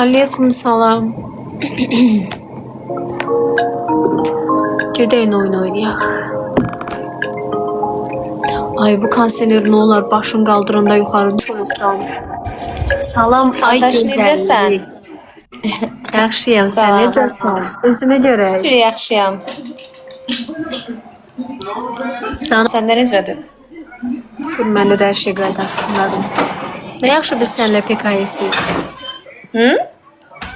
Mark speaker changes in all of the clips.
Speaker 1: Aleyküm salam. Gedəyin oyun oynayaq. Ay bu konsener nə olar başın qaldıranda yuxarı soyuqdan. Salam ay
Speaker 2: Adaş, necəsən?
Speaker 1: gözəllik. Yaxşıyam,
Speaker 2: Sağ
Speaker 1: sən
Speaker 2: ol.
Speaker 1: necəsən? Üzünü görək.
Speaker 2: Bir yaxşıyam. Sən də necədir?
Speaker 1: Dur, məndə də hər şey qaydasındadır. Nə yaxşı biz sənlə PK etdik.
Speaker 2: Hı?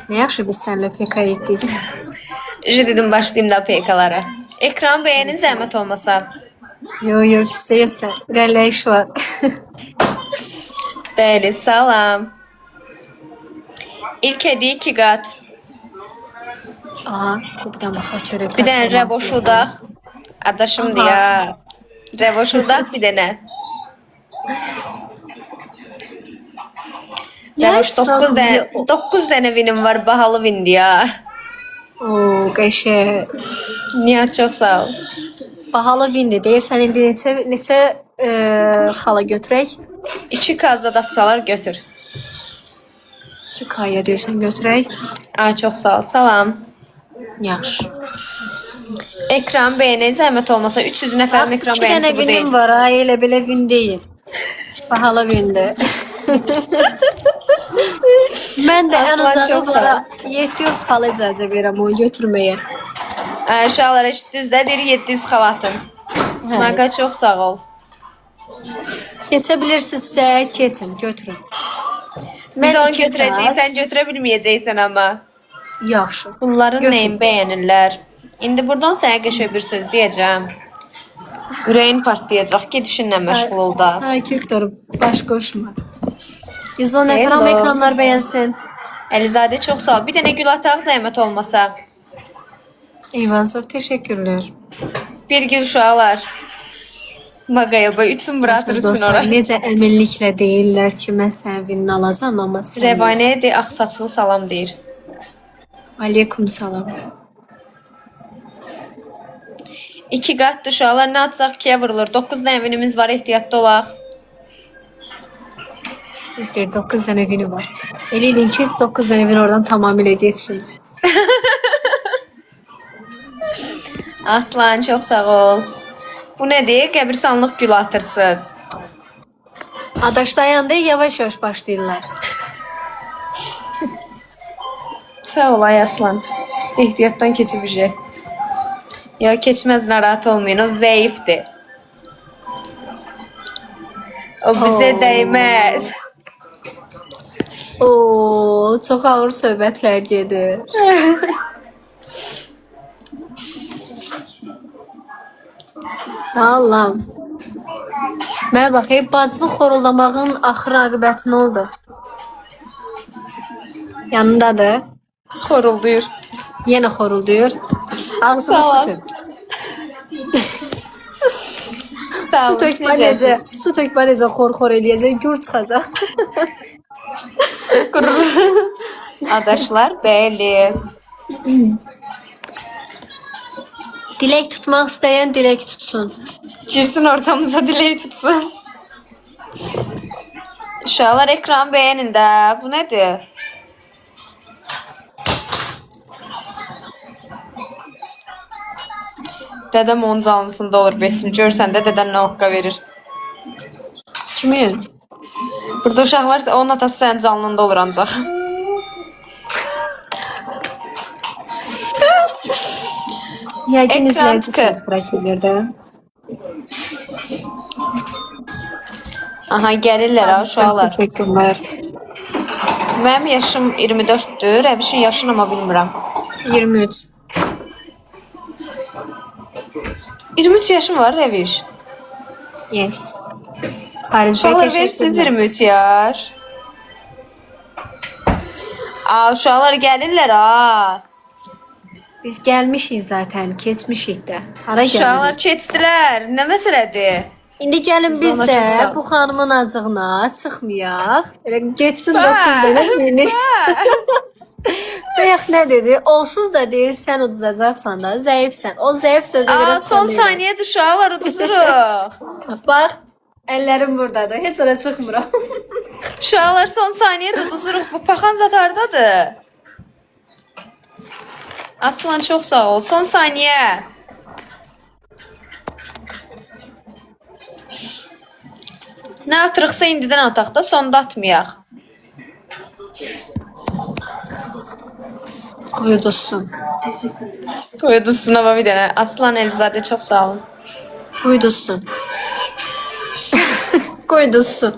Speaker 1: Nə yaxşı biz sənlə PK etdik.
Speaker 2: Dedim başlayayım da PK-lara. Ekran beğenin zəhmət olmasa.
Speaker 1: Yo yo istəyirsən. İrəliləyiş var.
Speaker 2: Bəli, salam. İlk hediyə 2 qat.
Speaker 1: Aha, bir dənə baxaq görək.
Speaker 2: Bir dənə rəboş udaq. Adaşımdır ya. Rəboş udaq bir dənə. Rəboş 9 dənə vinim var, bahalı vindir ya.
Speaker 1: Oo, qəşəng.
Speaker 2: Nihat, çox sağ ol.
Speaker 1: Bahalı vindir. Deyirsən indi neçə xala götürək?
Speaker 2: 2 kazda datsalar götür.
Speaker 1: 2 kaya deyirsən götürək.
Speaker 2: Aa, çox sağ ol, salam.
Speaker 1: Yaxşı.
Speaker 2: Ekran beğeni zəhmət olmasa 300 nəfərin ekran
Speaker 1: 2
Speaker 2: beğenisi
Speaker 1: dənə
Speaker 2: bu deyil.
Speaker 1: vinim var ha, elə belə vin deyil. Bahalı vindir. Mən də ən
Speaker 2: Aslan,
Speaker 1: azı
Speaker 2: çox sağ ol.
Speaker 1: onlara 700 xala icazə verirəm onu götürməyə.
Speaker 2: Uşaqlar eşitdiniz də, deyir 700 xalatın. Maqa, çox sağ ol.
Speaker 1: Keçə bilirsinizsə, keçin, götürün.
Speaker 2: Biz onu
Speaker 1: iki
Speaker 2: götürəcəyik,
Speaker 1: qaz-
Speaker 2: sən götürə bilməyəcəksən amma.
Speaker 1: Yaxşı.
Speaker 2: Bunların
Speaker 1: Götür.
Speaker 2: nəyin bəyənirlər? İndi buradan sənə qəşəng bir söz deyəcəm. Ürəyin partlayacaq, gedişinlə məşğul ol da.
Speaker 1: Ay Viktor, baş qoşma. 110 nəfər
Speaker 2: Hello.
Speaker 1: amma ekranlar bəyənsin.
Speaker 2: Əlizadə, çox sağ ol. Bir dənə gül ataq zəhmət olmasa.
Speaker 1: Eyvansov, teşekkürler.
Speaker 2: Bir gül uşaqlar. Maqaya boy, üçün buradır, üçün
Speaker 1: Dostlar,
Speaker 2: ora.
Speaker 1: necə əminliklə deyirlər ki, mən sənin vinini alacağım, amma sən...
Speaker 2: Rəvanəyə de, ağ saçlı salam deyir.
Speaker 1: Aleyküm salam.
Speaker 2: 2 qatdır uşaqlar, nə atacaq 2-yə vurulur. 9 dənə vinimiz var, ehtiyatlı olaq.
Speaker 1: Bizdə 9 dənə vini var. Elə edin ki, 9 dənə vini oradan tamamilə geçsin.
Speaker 2: Aslan, çox sağ ol. Bu nədir? Qəbirstanlıq gül atırsınız.
Speaker 1: Adaş dayandı, yavaş-yavaş başlayırlar.
Speaker 2: Sağ ol, ay Aslan. Ehtiyatdan keçib şey. Ya keçməz, narahat olmayın, o zəifdir. O bizə dəyməz.
Speaker 1: Oo, çox ağır söhbətlər gedir. Allahım. Mənə bax, bacımın xoruldamağın axır aqibəti nə oldu? Yanındadır.
Speaker 2: Xorulduyur.
Speaker 1: Yenə xorulduyur. Ağzına su
Speaker 2: Sağ ol.
Speaker 1: tök.
Speaker 2: Sağ
Speaker 1: Su
Speaker 2: olun,
Speaker 1: tökmə necə? Su tökmə necə xor-xor eləyəcək, gür çıxacaq.
Speaker 2: Adaşlar, bəli.
Speaker 1: Dilək tutmaq istəyən dilək tutsun.
Speaker 2: Girsin ortamıza, dilək tutsun. Uşaqlar, ekran bəyənin də. Bu nədir? Dədəm onun canlısında olur betini. Görsən də dədən nə haqqa verir.
Speaker 1: Kimin?
Speaker 2: Burada uşaq varsa onun atası sənin canlında olur ancaq.
Speaker 1: Yəqin
Speaker 2: Ekran
Speaker 1: izləyici
Speaker 2: tıkı.
Speaker 1: çox edirdə.
Speaker 2: Aha, gəlirlər ha uşaqlar.
Speaker 1: Təşəkkürlər.
Speaker 2: Mənim yaşım 24-dür. Rəvişin yaşını amma bilmirəm.
Speaker 1: 23.
Speaker 2: 23 yaşım var Rəviş.
Speaker 1: Yes. Paris Bey
Speaker 2: Uşaqlar versin
Speaker 1: təşəkkürlər.
Speaker 2: 23 yaş. Aa, uşaqlar gəlirlər ha.
Speaker 1: Biz gəlmişik zaten, keçmişik də. Hara
Speaker 2: Uşaqlar
Speaker 1: gəlirik?
Speaker 2: keçdilər. Nə məsələdir?
Speaker 1: İndi gəlin biz
Speaker 2: ona
Speaker 1: də
Speaker 2: çox sağ ol.
Speaker 1: bu xanımın acığına çıxmayaq. Elə geçsin
Speaker 2: Bə.
Speaker 1: 9 dənə mini. Bayaq nə dedi? Olsuz da deyir sən uduzacaqsan da, zəifsən. O zəif sözə görə
Speaker 2: Aa, son
Speaker 1: çıxamayacaq.
Speaker 2: saniyə uşaqlar uduzuruq.
Speaker 1: Bax, Əllərim burdadır. Heç ora çıxmıram.
Speaker 2: Uşaqlar son saniyə tutuzuruq. Bu paxan zat hardadır? Aslan çox sağ ol. Son saniyə. Nə atırıqsa indidən ataq da, sonda atmayaq.
Speaker 1: Qoy uduzsun.
Speaker 2: Qoydu sınava bir dənə. Aslan Elizadə çox sağ olun.
Speaker 1: Qoy uduzsun. Qoy uduzsun.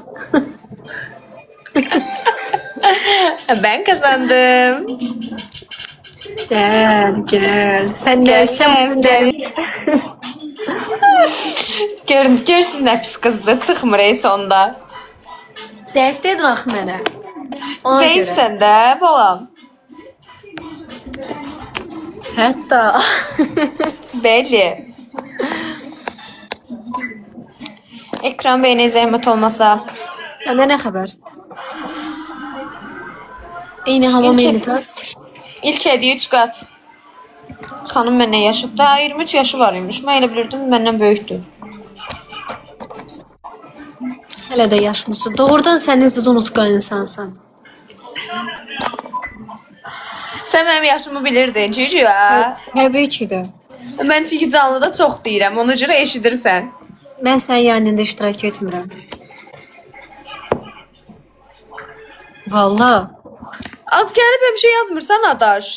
Speaker 2: Ben kazandım.
Speaker 1: Gel. Sən nəysən bunları?
Speaker 2: Gör siz nə pis qızdır. Çıxmır sonda.
Speaker 1: Zəif dedin axı mənə. Ona görə.
Speaker 2: Zəifsən də balam.
Speaker 1: Hətta.
Speaker 2: Belli. Ekran beynə zəhmət olmasa.
Speaker 1: Səndə nə xəbər? Eyni hamam
Speaker 2: İlk-
Speaker 1: eyni tat.
Speaker 2: İlk hediye 3 qat. Xanım məndən yaşıdı. Daha 23 yaşı var imiş. Mən elə bilirdim məndən böyükdür.
Speaker 1: Hələ də yaşmısın. Doğrudan sən necə də unutqan insansan.
Speaker 2: Sən mənim yaşımı bilirdin, Cici ha?
Speaker 1: Təbii ki də.
Speaker 2: Mən çünki canlıda çox deyirəm. Ona görə eşidirsən.
Speaker 1: Mən sənin yanında iştirak etmirəm. Valla.
Speaker 2: Ad gəlib həmişə yazmırsan adaş.